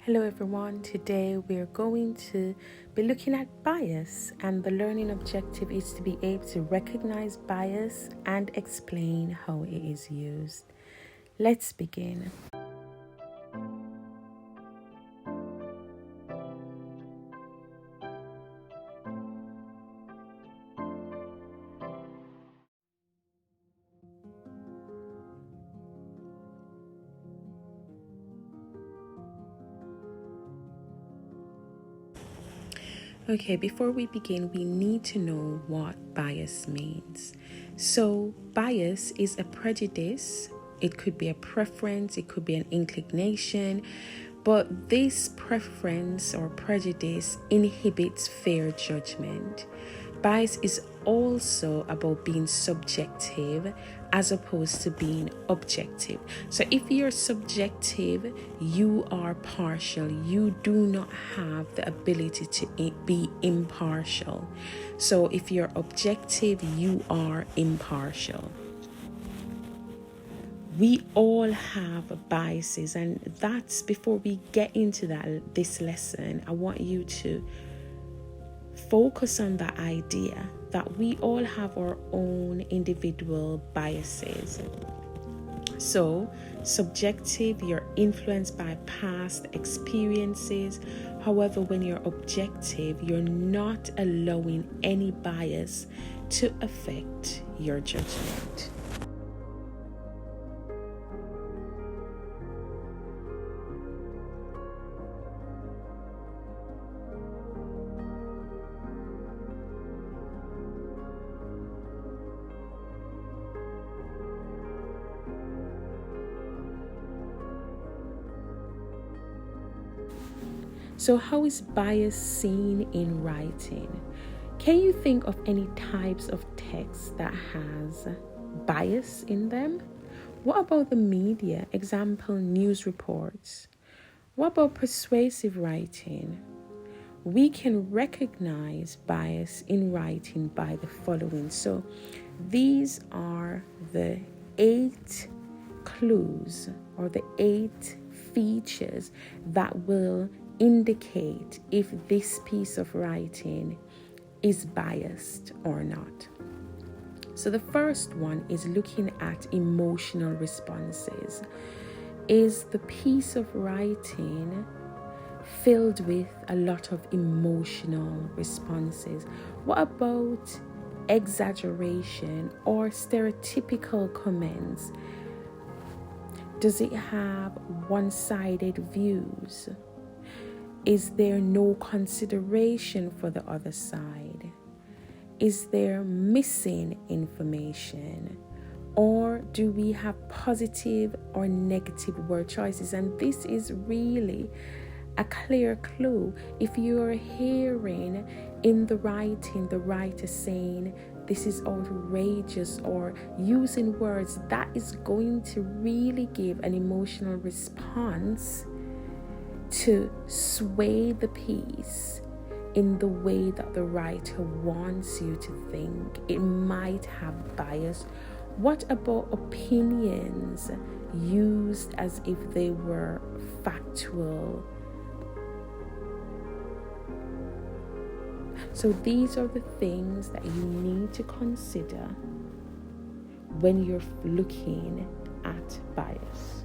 Hello everyone, today we're going to be looking at bias, and the learning objective is to be able to recognize bias and explain how it is used. Let's begin. Okay, before we begin, we need to know what bias means. So, bias is a prejudice. It could be a preference, it could be an inclination, but this preference or prejudice inhibits fair judgment. Bias is also about being subjective as opposed to being objective. So if you're subjective, you are partial. You do not have the ability to be impartial. So if you're objective, you are impartial. We all have biases, and that's before we get into this lesson, I want you to focus on the idea that we all have our own individual biases. So, subjective, you're influenced by past experiences. However, when you're objective, you're not allowing any bias to affect your judgment. So how is bias seen in writing? Can you think of any types of text that has bias in them? What about the media? Example, news reports. What about persuasive writing? We can recognize bias in writing by the following. So these are the 8 clues or the 8 features that will indicate if this piece of writing is biased or not. So the first one is looking at emotional responses. Is the piece of writing filled with a lot of emotional responses? What about exaggeration or stereotypical comments? Does it have one-sided views? Is there no consideration for the other side? Is there missing information? Or do we have positive or negative word choices? And this is really a clear clue. If you're hearing in the writing, the writer saying, this is outrageous, or using words, that is going to really give an emotional response to sway the piece in the way that the writer wants you to think. It might have bias. What about opinions used as if they were factual? So these are the things that you need to consider when you're looking at bias.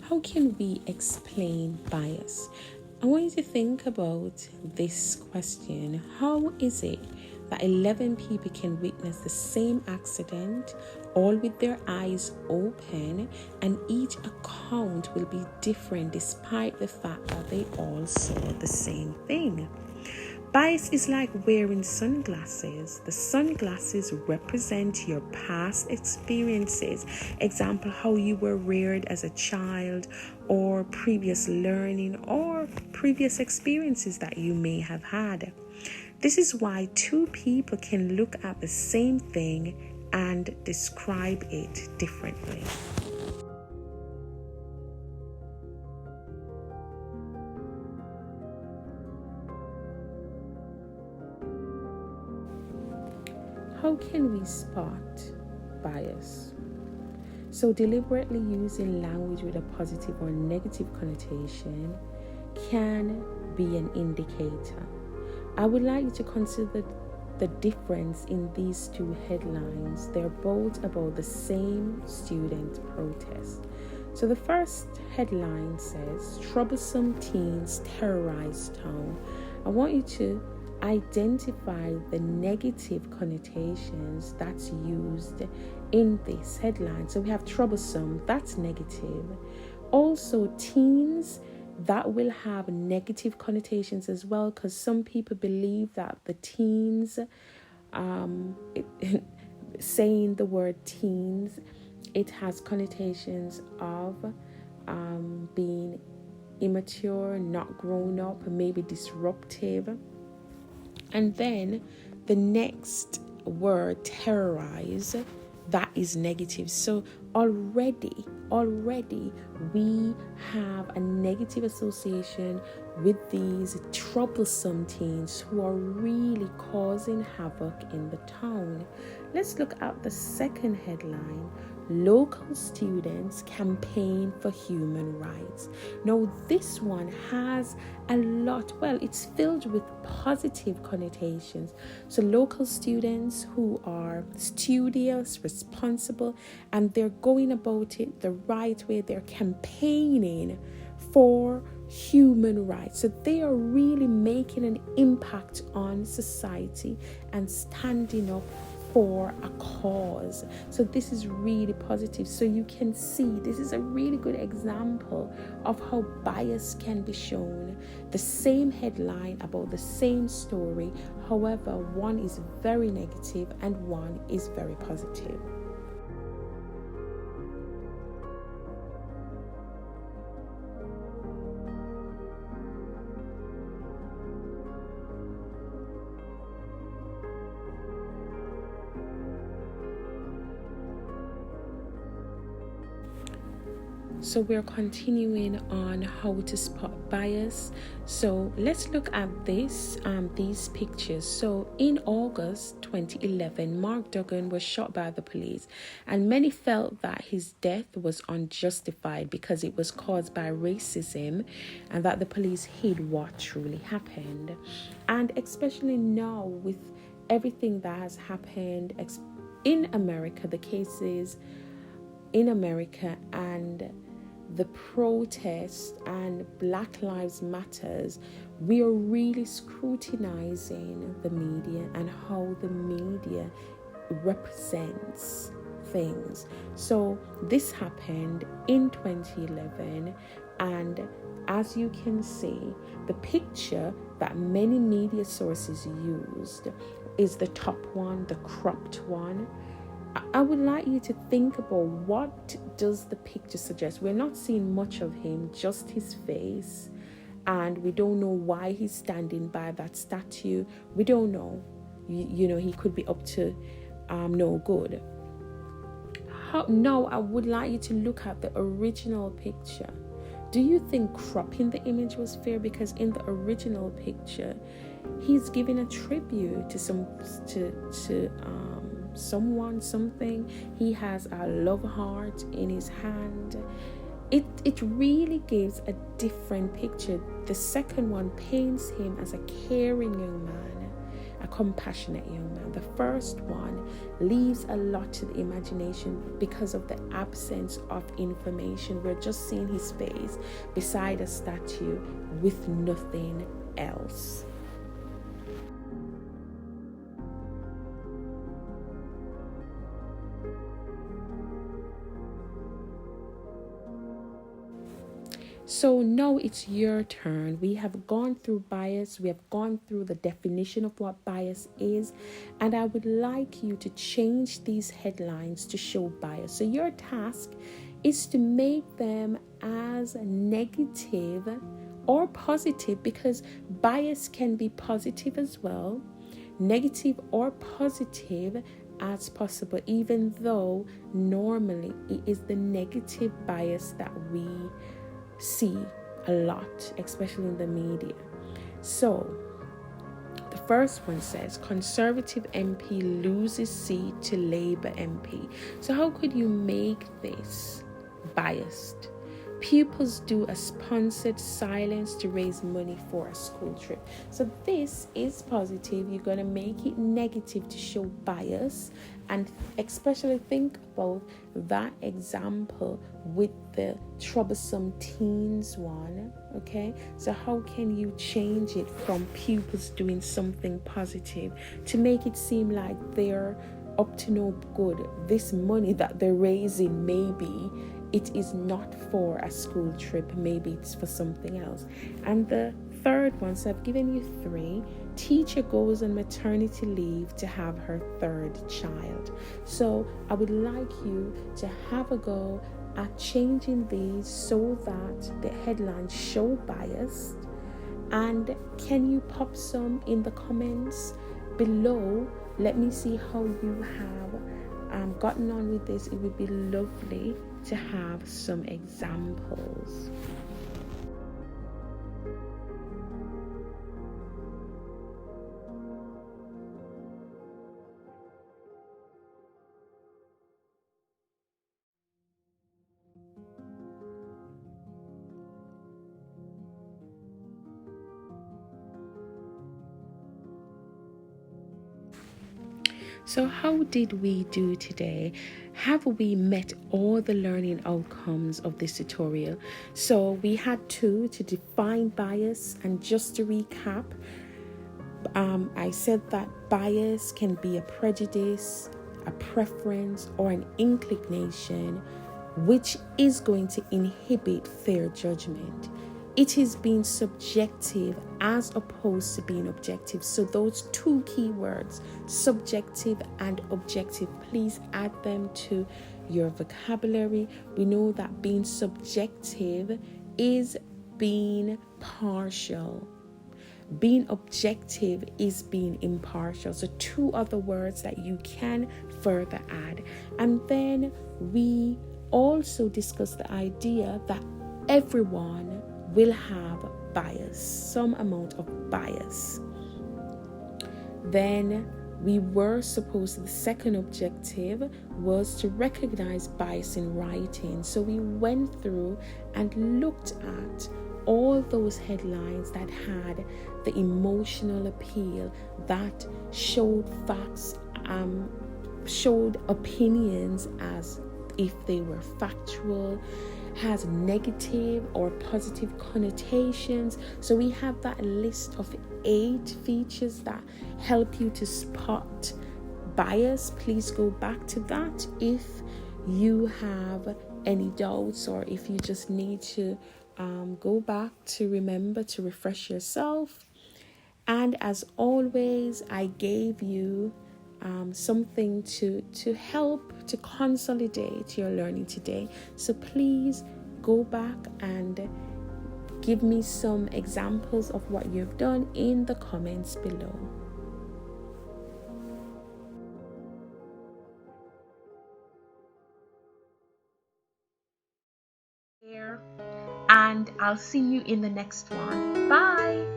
How can we explain bias? I want you to think about this question. How is it that 11 people can witness the same accident, all with their eyes open, and each account will be different despite the fact that they all saw the same thing? Bias is like wearing sunglasses. The sunglasses represent your past experiences. Example, how you were reared as a child, or previous learning, or previous experiences that you may have had. This is why two people can look at the same thing and describe it differently. How can we spot bias? So deliberately using language with a positive or negative connotation can be an indicator. I would like you to consider the difference in these two headlines. They're both about the same student protest. So the first headline says, "Troublesome teens terrorize town." I want you to identify the negative connotations that's used in this headline. So we have troublesome, that's negative. Also, teens, that will have negative connotations as well, because some people believe that the teens, saying the word teens, it has connotations of being immature, not grown up, maybe disruptive. And then the next word, terrorize, that is negative. So already we have a negative association with these troublesome teens who are really causing havoc in the town. Let's look at the second headline. Local students campaign for human rights. Now this one has a lot, it's filled with positive connotations. So local students who are studious, responsible, and they're going about it the right way. They're campaigning for human rights. So they are really making an impact on society and standing up for a cause. So this is really positive. So you can see this is a really good example of how bias can be shown. The same headline about the same story, however, one is very negative and one is very positive. So we're continuing on how to spot bias. So let's look at these pictures. So in August 2011, Mark Duggan was shot by the police, and many felt that his death was unjustified because it was caused by racism and that the police hid what truly happened. And especially now with everything that has happened in America, the cases in America and the protests and Black Lives Matters, we are really scrutinizing the media and how the media represents things. So this happened in 2011, and as you can see, the picture that many media sources used is the top one, the cropped one. I would like you to think about, what does the picture suggest? We're not seeing much of him, just his face, and we don't know why he's standing by that statue. We don't know. You know, he could be up to no good. Now, I would like you to look at the original picture. Do you think cropping the image was fair? Because in the original picture, he's giving a tribute to someone, something. He has a love heart in his hand. It really gives a different picture. The second one paints him as a caring young man, a compassionate young man. The first one leaves a lot to the imagination because of the absence of information. We're just seeing his face beside a statue with nothing else. So now it's your turn. We have gone through bias. We have gone through the definition of what bias is. And I would like you to change these headlines to show bias. So your task is to make them as negative or positive, because bias can be positive as well. negative or positive as possible, even though normally it is the negative bias that we see a lot, especially in the media. So the first one says Conservative MP loses seat to Labour MP. So how could you make this biased? Pupils do a sponsored silence to raise money for a school trip. So this is positive. You're going to make it negative to show bias, and especially think about that example with the troublesome teens one. Okay, so how can you change it from pupils doing something positive to make it seem like they're up to no good? This money that they're raising, maybe it is not for a school trip, maybe it's for something else. And the third one, so I've given you 3. Teacher goes on maternity leave to have her 3rd child. So I would like you to have a go at changing these so that the headlines show bias. And can you pop some in the comments below? Let me see how you have gotten on with this. It would be lovely to have some examples. So how did we do today? Have we met all the learning outcomes of this tutorial? So we had 2 to define bias, and just to recap, I said that bias can be a prejudice, a preference, or an inclination which is going to inhibit fair judgment. It is being subjective as opposed to being objective. So those 2 key words, subjective and objective, please add them to your vocabulary. We know that being subjective is being partial. Being objective is being impartial. So 2 other words that you can further add. And then we also discussed the idea that everyone will have bias, some amount of bias. Then we were supposed to, the second objective was to recognize bias in writing. So we went through and looked at all those headlines that had the emotional appeal, that showed facts, showed opinions as if they were factual, has negative or positive connotations. So we have that list of 8 features that help you to spot bias. Please go back to that if you have any doubts, or if you just need to go back to remember to refresh yourself. And as always, I gave you something to help to consolidate your learning today. So please go back and give me some examples of what you've done in the comments below. And I'll see you in the next one. Bye.